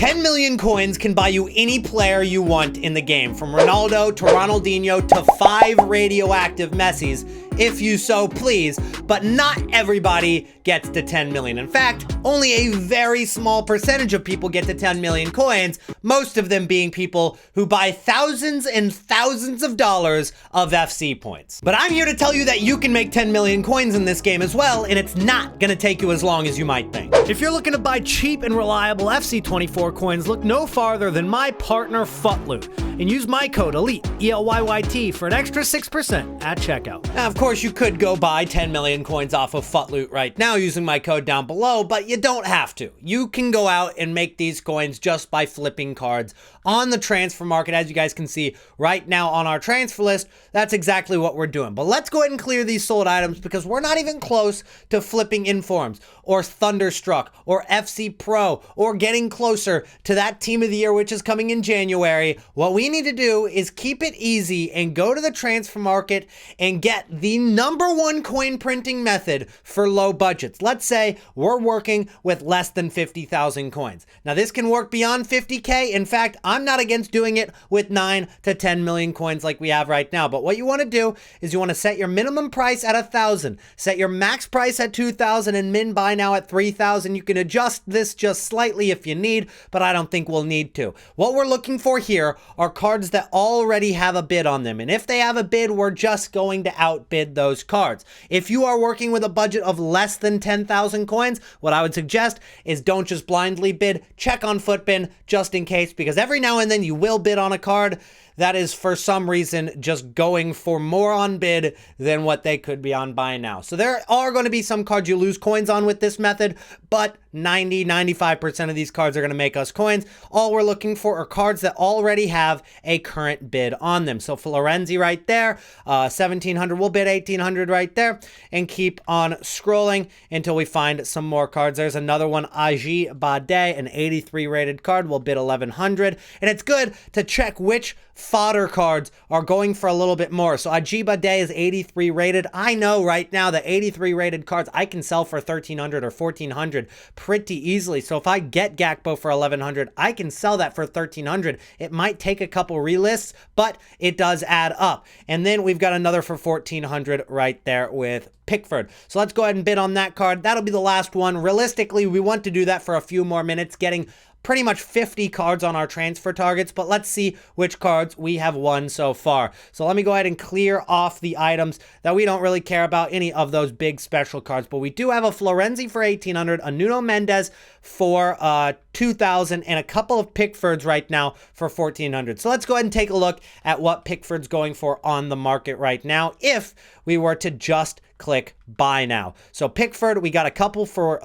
10 million coins can buy you any player you want in the game, from Ronaldo to Ronaldinho to 5 radioactive Messis, if you so please, but not everybody gets to 10 million. In fact, only a very small percentage of people get to 10 million coins, most of them being people who buy thousands and thousands of dollars of FC points. But I'm here to tell you that you can make 10 million coins in this game as well, and it's not gonna take you as long as you might think. If you're looking to buy cheap and reliable FC24 coins, look no farther than my partner FUTLOOT, and use my code ELITE, ELYYT, for an extra 6% at checkout. Now, of course, you could go buy 10 million coins off of FUTLOOT right now using my code down below, but you don't have to. You can go out and make these coins just by flipping cards on the transfer market. As you guys can see right now on our transfer list, that's exactly what we're doing. But let's go ahead and clear these sold items, because we're not even close to flipping Informs or Thunderstruck or FC Pro or getting closer to that team of the year, which is coming in January. What we need to do is keep it easy and go to the transfer market and get the #1 coin printing method for low budgets. Let's say we're working with less than 50,000 coins. Now, this can work beyond 50K. In fact, I'm not against doing it with 9 to 10 million coins like we have right now. But what you want to do is you want to set your minimum price at 1,000, set your max price at 2,000, and min buy now at 3,000. You can adjust this just slightly if you need, but I don't think we'll need to. What we're looking for here are cards that already have a bid on them. And if they have a bid, we're just going to outbid those cards. If you are working with a budget of less than 10,000 coins, what I would suggest is don't just blindly bid. Check on Futbin just in case, because every now and then you will bid on a card that is for some reason just going for more on bid than what they could be on buy now. So there are going to be some cards you lose coins on with this method, but 95% of these cards are going to make us coins. All we're looking for are cards that already have a current bid on them. So Florenzi right there, 1,700, we'll bid 1,800 right there, and keep on scrolling until we find some more cards. There's another one, Aji Bade, an 83 rated card, we'll bid 1,100. And it's good to check which fodder cards are going for a little bit more. So Ajiba Day is 83 rated. I know right now that 83 rated cards I can sell for 1,300 or 1,400 pretty easily. So if I get Gakpo for 1,100, I can sell that for 1,300. It might take a couple relists, but it does add up. And then we've got another for 1,400 right there with Pickford. So let's go ahead and bid on that card. That'll be the last one. Realistically, we want to do that for a few more minutes, getting pretty much 50 cards on our transfer targets, but let's see which cards we have won so far. So let me go ahead and clear off the items that we don't really care about, any of those big special cards, but we do have a Florenzi for 1,800, a Nuno Mendes for 2,000, and a couple of Pickfords right now for 1,400. So let's go ahead and take a look at what Pickford's going for on the market right now if we were to just click buy now. So Pickford, we got a couple for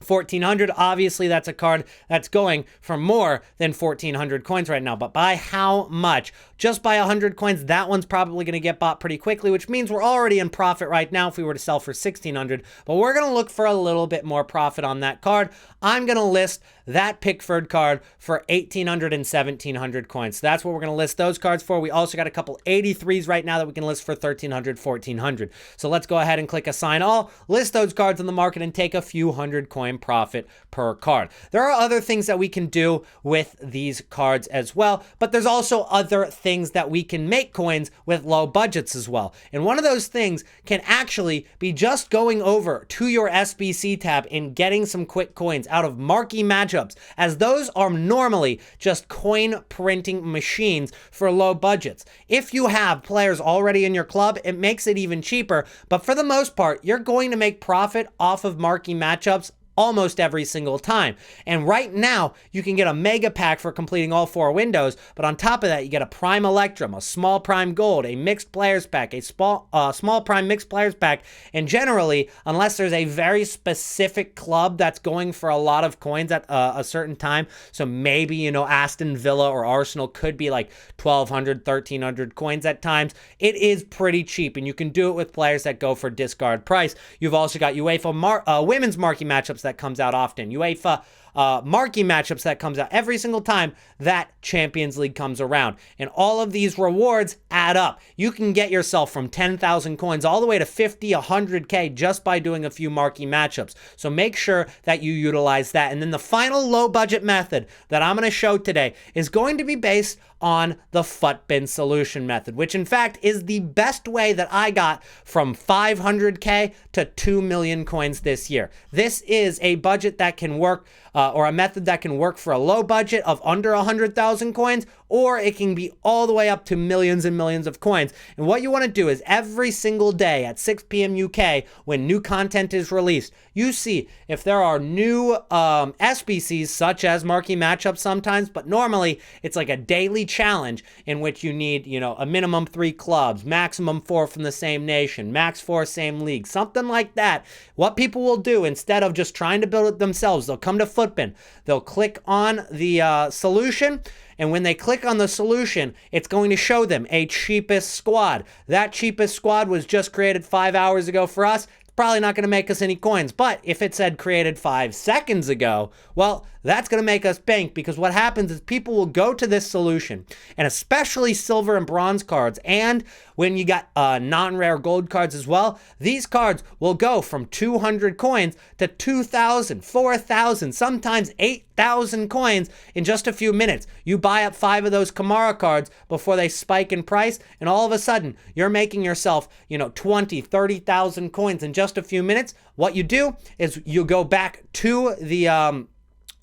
1,400. Obviously, that's a card that's going for more than 1,400 coins right now. But by how much? Just by 100 coins, that one's probably going to get bought pretty quickly, which means we're already in profit right now if we were to sell for 1,600. But we're going to look for a little bit more profit on that card. I'm going to list that Pickford card for 1,800 and 1,700 coins. So that's what we're going to list those cards for. We also got a couple 83s right now that we can list for 1,300, 1,400. So let's go ahead and click assign all, list those cards on the market, and take a few hundred coin profit per card. There are other things that we can do with these cards as well, but there's also other things that we can make coins with low budgets as well. And one of those things can actually be just going over to your SBC tab and getting some quick coins out of marquee matchups, as those are normally just coin printing machines for low budgets. If you have players already in your club, it makes it even cheaper, but for the most part, you're going to make profit off of marquee matchups almost every single time. And right now, you can get a mega pack for completing all 4 windows, but on top of that, you get a prime electrum, a small prime gold, a mixed players pack, a small prime mixed players pack, and generally, unless there's a very specific club that's going for a lot of coins at a certain time, so maybe, you know, Aston Villa or Arsenal could be like 1,200, 1,300 coins at times, it is pretty cheap, and you can do it with players that go for discard price. You've also got UEFA women's marquee matchups that comes out often. UEFA marquee matchups that comes out every single time that Champions League comes around. And all of these rewards add up. You can get yourself from 10,000 coins all the way to 50, 100K just by doing a few marquee matchups. So make sure that you utilize that. And then the final low budget method that I'm going to show today is going to be based on the FUTBin solution method, which in fact is the best way that I got from 500K to 2 million coins this year. This is a budget that can work, or a method that can work for a low budget of under 100,000 coins, or it can be all the way up to millions and millions of coins. And what you want to do is every single day at 6 p.m. UK, when new content is released, you see if there are new SBCs, such as marquee matchups sometimes, but normally it's like a daily challenge in which you need, a minimum 3 clubs, maximum 4 from the same nation, max 4 same league, something like that. What people will do, instead of just trying to build it themselves, they'll come to FUTBin, they'll click on the solution, and when they click on the solution, it's going to show them a cheapest squad. That cheapest squad was just created 5 hours ago for us. Probably not going to make us any coins. But if it said created 5 seconds ago, well, that's going to make us bank, because what happens is people will go to this solution, and especially silver and bronze cards, and when you got non-rare gold cards as well, these cards will go from 200 coins to 2,000, 4,000, sometimes 8,000 coins in just a few minutes. You buy up 5 of those Kamara cards before they spike in price, and all of a sudden, you're making yourself, 20, 30,000 coins in just a few minutes. What you do is you go back to the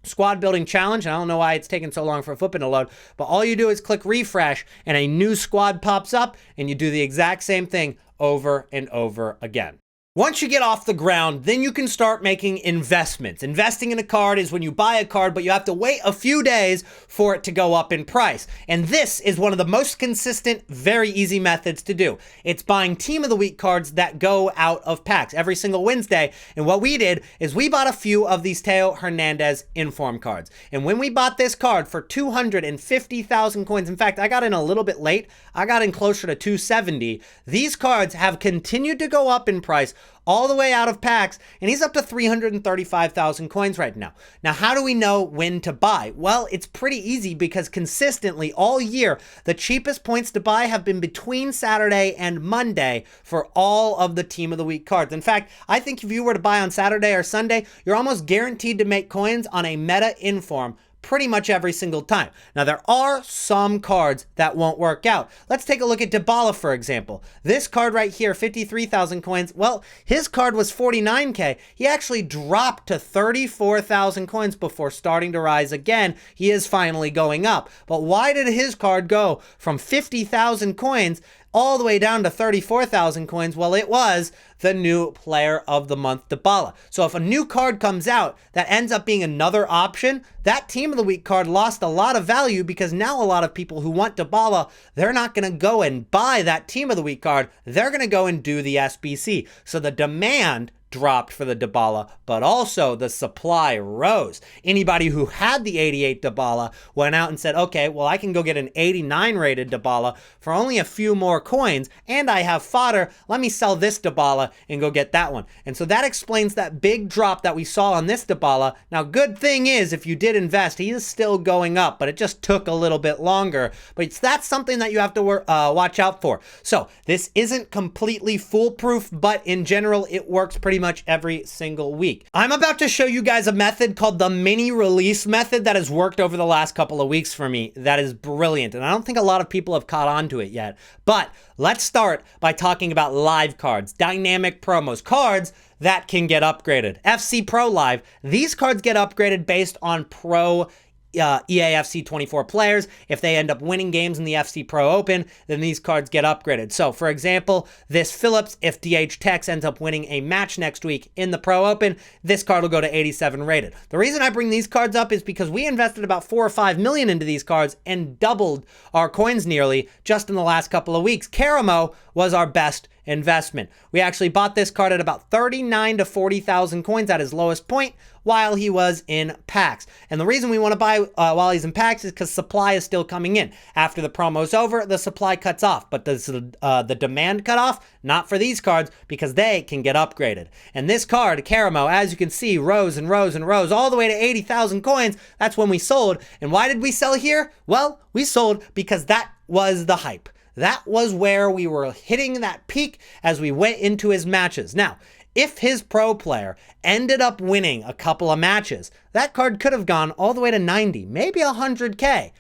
squad building challenge. And I don't know why it's taking so long for FUTBin to load, but all you do is click refresh and a new squad pops up, and you do the exact same thing over and over again. Once you get off the ground, then you can start making investments. Investing in a card is when you buy a card, but you have to wait a few days for it to go up in price. And this is one of the most consistent, very easy methods to do. It's buying Team of the Week cards that go out of packs every single Wednesday. And what we did is we bought a few of these Theo Hernandez inform cards. And when we bought this card for 250,000 coins, in fact, I got in a little bit late. I got in closer to 270. These cards have continued to go up in price all the way out of packs, and he's up to 335,000 coins right now. Now, how do we know when to buy? Well, it's pretty easy, because consistently all year, the cheapest points to buy have been between Saturday and Monday for all of the Team of the Week cards. In fact, I think if you were to buy on Saturday or Sunday, you're almost guaranteed to make coins on a meta inform pretty much every single time. Now, there are some cards that won't work out. Let's take a look at Dybala, for example. This card right here, 53,000 coins. Well, his card was 49K. He actually dropped to 34,000 coins before starting to rise again. He is finally going up. But why did his card go from 50,000 coins all the way down to 34,000 coins? Well, it was the new player of the month, Dybala. So if a new card comes out that ends up being another option, that Team of the Week card lost a lot of value, because now a lot of people who want Dybala, they're not going to go and buy that Team of the Week card. They're going to go and do the SBC. So the demand dropped for the Dybala, but also the supply rose. Anybody who had the 88 Dybala went out and said, okay, well, I can go get an 89 rated Dybala for only a few more coins, and I have fodder. Let me sell this Dybala and go get that one. And so that explains that big drop that we saw on this Dybala. Now, good thing is, if you did invest, he is still going up, but it just took a little bit longer. But that's something that you have to watch out for. So this isn't completely foolproof, but in general, it works pretty much every single week. I'm about to show you guys a method called the mini release method that has worked over the last couple of weeks for me. That is brilliant, and I don't think a lot of people have caught on to it yet. But let's start by talking about live cards, dynamic promos, cards that can get upgraded. FC Pro Live, these cards get upgraded based on pro EAFC 24 players. If they end up winning games in the FC Pro Open, then these cards get upgraded. So, for example, this Phillips, if DH Tex ends up winning a match next week in the Pro Open, this card will go to 87 rated. The reason I bring these cards up is because we invested about 4 or 5 million into these cards and doubled our coins nearly just in the last couple of weeks. Karamo was our best investment. We actually bought this card at about 39 to 40,000 coins at his lowest point. while he was in packs. And the reason we want to buy while he's in packs is because supply is still coming in. After the promo's over, the supply cuts off. But does the demand cut off? Not for these cards, because they can get upgraded. And this card, Karamo, as you can see, rose and rose and rose all the way to 80,000 coins. That's when we sold. And why did we sell here? Well, we sold because that was the hype. That was where we were hitting that peak as we went into his matches. Now, if his pro player ended up winning a couple of matches, that card could have gone all the way to 90, maybe 100K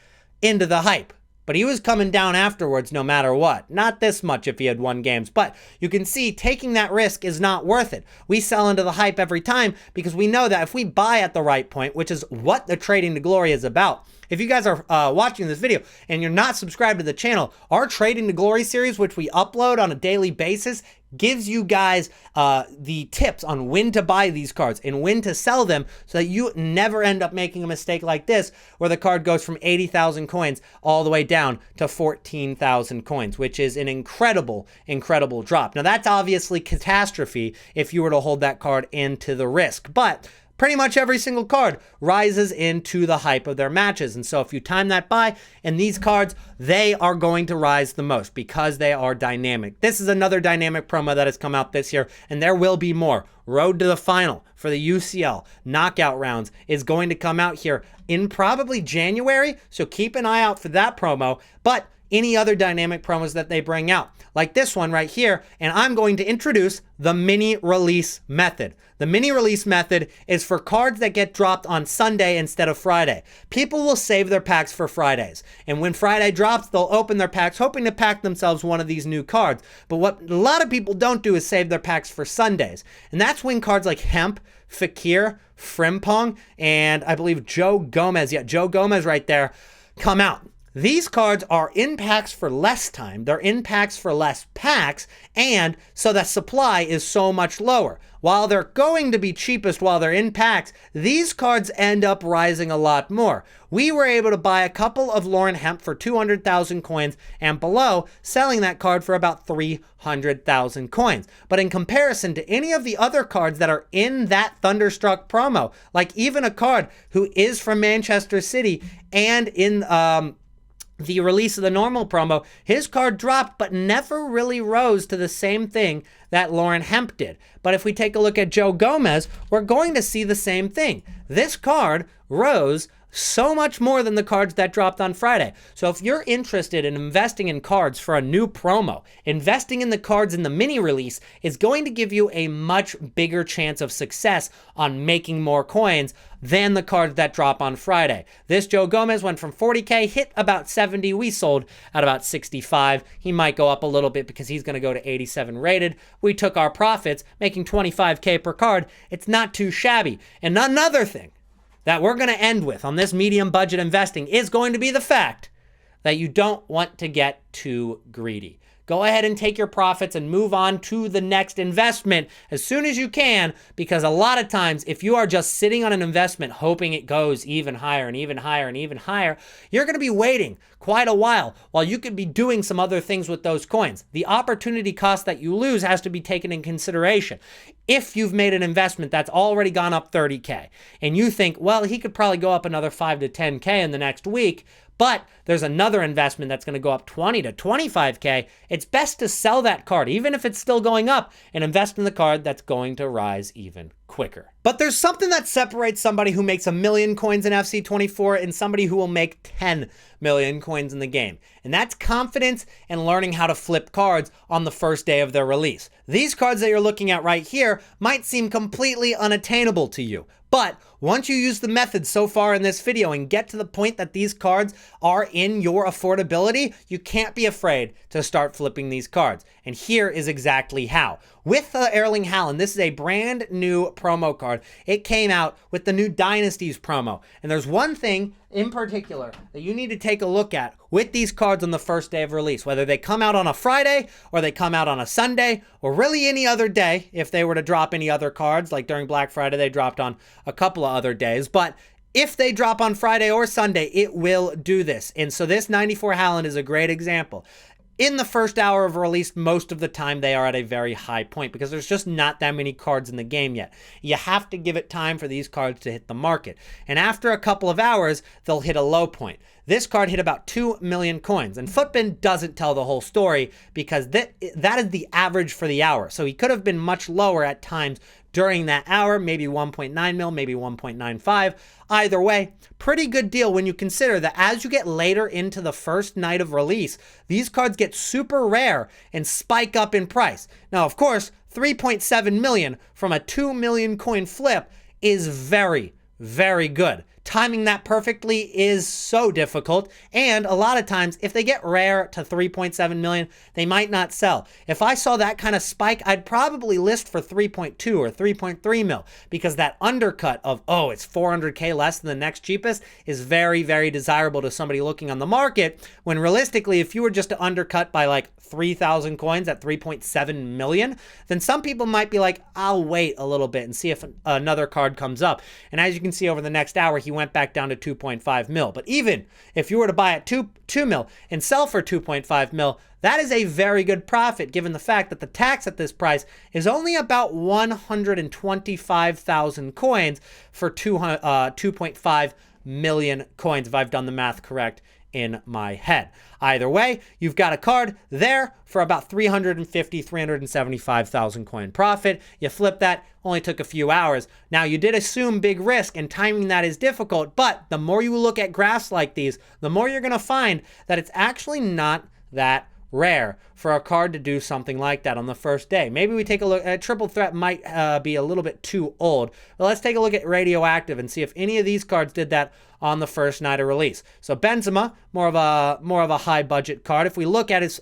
into the hype. But he was coming down afterwards no matter what. Not this much if he had won games. But you can see taking that risk is not worth it. We sell into the hype every time because we know that if we buy at the right point, which is what the Trading to Glory is about. If you guys are watching this video and you're not subscribed to the channel, our Trading to Glory series, which we upload on a daily basis, gives you guys the tips on when to buy these cards and when to sell them so that you never end up making a mistake like this where the card goes from 80,000 coins all the way down to 14,000 coins, which is an incredible, incredible drop. Now that's obviously catastrophe if you were to hold that card into the risk, but pretty much every single card rises into the hype of their matches. And so if you time that buy, and these cards, they are going to rise the most because they are dynamic. This is another dynamic promo that has come out this year, and there will be more. Road to the Final for the UCL knockout rounds is going to come out here in probably January. So keep an eye out for that promo. But any other dynamic promos that they bring out, like this one right here, and I'm going to introduce the mini release method. The mini release method is for cards that get dropped on Sunday instead of Friday. People will save their packs for Fridays, and when Friday drops, they'll open their packs hoping to pack themselves one of these new cards. But what a lot of people don't do is save their packs for Sundays, and that's when cards like Hemp, Fakir, Frimpong, and I believe Joe Gomez, Joe Gomez right there, come out. These cards are in packs for less time, they're in packs for less packs, and so the supply is so much lower. While they're going to be cheapest while they're in packs, these cards end up rising a lot more. We were able to buy a couple of Lauren Hemp for 200,000 coins and below, selling that card for about 300,000 coins. But in comparison to any of the other cards that are in that Thunderstruck promo, like even a card who is from Manchester City and in the release of the normal promo, his card dropped but never really rose to the same thing that Lauren Hemp did. But if we take a look at Joe Gomez, we're going to see the same thing. This card rose so much more than the cards that dropped on Friday. So if you're interested in investing in cards for a new promo, investing in the cards in the mini release is going to give you a much bigger chance of success on making more coins than the cards that drop on Friday. This Joe Gomez went from 40K, hit about 70. We sold at about 65. He might go up a little bit because he's going to go to 87 rated. We took our profits, making 25K per card. It's not too shabby. And another thing that we're going to end with on this medium budget investing is going to be the fact that you don't want to get too greedy. Go ahead and take your profits and move on to the next investment as soon as you can, because a lot of times if you are just sitting on an investment hoping it goes even higher and even higher and even higher, you're going to be waiting quite a while you could be doing some other things with those coins. The opportunity cost that you lose has to be taken in consideration. If you've made an investment that's already gone up 30K and you think, well, he could probably go up another 5 to 10K in the next week, but there's another investment that's going to go up 20 to 25K, it's best to sell that card, even if it's still going up, and invest in the card that's going to rise even quicker. But there's something that separates somebody who makes 1 million coins in FC24 and somebody who will make 10 million coins in the game. And that's confidence and learning how to flip cards on the first day of their release. These cards that you're looking at right here might seem completely unattainable to you, but once you use the method so far in this video and get to the point that these cards are in your affordability, you can't be afraid to start flipping these cards. And here is exactly how. With Erling Haaland, this is a brand new promo card. It came out with the new Dynasties promo. And there's one thing in particular that you need to take a look at with these cards on the first day of release, whether they come out on a Friday or they come out on a Sunday or really any other day. If they were to drop any other cards, like during Black Friday, they dropped on a couple of other days, but if they drop on Friday or Sunday, it will do this. And so this 94 Haaland is a great example. in the first hour of release, most of the time they are at a very high point because there's just not that many cards in the game yet. You have to give it time for these cards to hit the market. And after a couple of hours, they'll hit a low point. This card hit about 2 million coins, and Footbin doesn't tell the whole story because that is the average for the hour. So he could have been much lower at times during that hour, maybe 1.9 mil, maybe 1.95. Either way, pretty good deal when you consider that as you get later into the first night of release, these cards get super rare and spike up in price. Now, of course, 3.7 million from a 2 million coin flip is very, very good. Timing that perfectly is so difficult, and a lot of times if they get rare to 3.7 million, they might not sell. If I saw that kind of spike, I'd probably list for 3.2 or 3.3 mil because that undercut of, oh, it's 400K less than the next cheapest is very, very desirable to somebody looking on the market, when realistically, if you were just to undercut by like 3,000 coins at 3.7 million, then some people might be like, I'll wait a little bit and see if another card comes up. And as you can see over the next hour, he went back down to 2.5 mil. But even if you were to buy at 2 mil and sell for 2.5 mil, that is a very good profit given the fact that the tax at this price is only about 125,000 coins for 2.5 million coins, if I've done the math correct in my head. Either way, you've got a card there for about 375,000 coin profit. You flip that, only took a few hours. Now, you did assume big risk, and timing that is difficult, but the more you look at graphs like these, the more you're going to find that it's actually not that rare for a card to do something like that on the first day. Maybe we take a look at Triple Threat might be a little bit too old, but let's take a look at Radioactive and see if any of these cards did that on the first night of release. So Benzema, more of a high budget card. If we look at his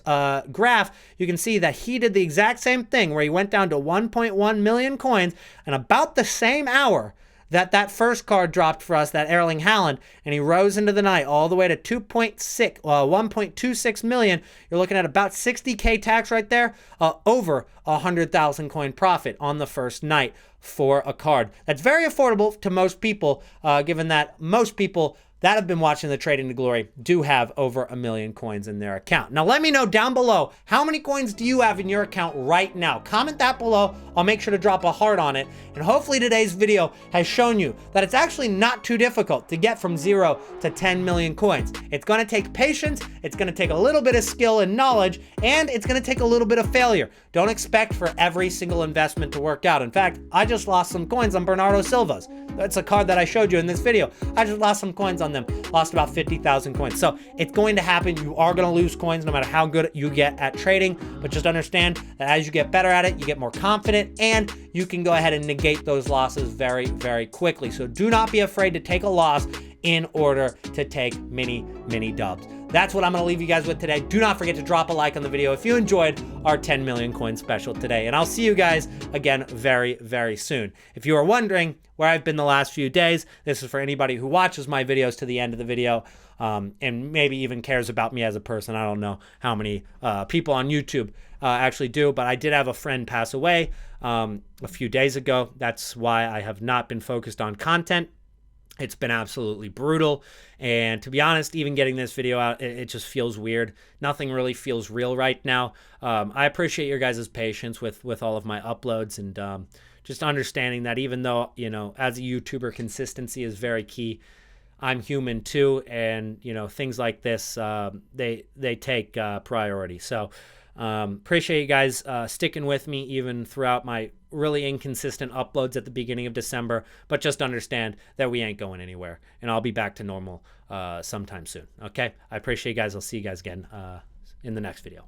graph, you can see that he did the exact same thing where he went down to 1.1 million coins in about the same hour that first card dropped for us, that Erling Haaland, and he rose into the night all the way to 1.26 million. You're looking at about 60K tax right there, over 100,000 coin profit on the first night for a card. That's very affordable to most people, given that most people that have been watching the Trading to Glory do have over 1 million coins in their account. Now, let me know down below, how many coins do you have in your account right now? Comment that below. I'll make sure to drop a heart on it. And hopefully today's video has shown you that it's actually not too difficult to get from 0 to 10 million coins. It's gonna take patience, it's gonna take a little bit of skill and knowledge, and it's gonna take a little bit of failure. Don't expect for every single investment to work out. In fact, I just lost some coins on Bernardo Silva's. That's a card that I showed you in this video. I just lost some coins on them, lost about 50,000 coins. So it's going to happen. You are going to lose coins no matter how good you get at trading, but just understand that as you get better at it, you get more confident and you can go ahead and negate those losses very, very quickly. So do not be afraid to take a loss in order to take many, many dubs. That's what I'm going to leave you guys with today. Do not forget to drop a like on the video if you enjoyed our 10 million coin special today. And I'll see you guys again very, very soon. If you are wondering where I've been the last few days, this is for anybody who watches my videos to the end of the video and maybe even cares about me as a person. I don't know how many people on YouTube actually do, but I did have a friend pass away a few days ago. That's why I have not been focused on content. It's been absolutely brutal, and to be honest, even getting this video out, it just feels weird. Nothing really feels real right now. I appreciate your guys' patience with all of my uploads, and just understanding that even though, you know, as a YouTuber, consistency is very key. I'm human too, and you know, things like this, they take priority. So appreciate you guys sticking with me even throughout my really inconsistent uploads at the beginning of December, but just understand that we ain't going anywhere, and I'll be back to normal sometime soon. Okay, I appreciate you guys. I'll see you guys again in the next video.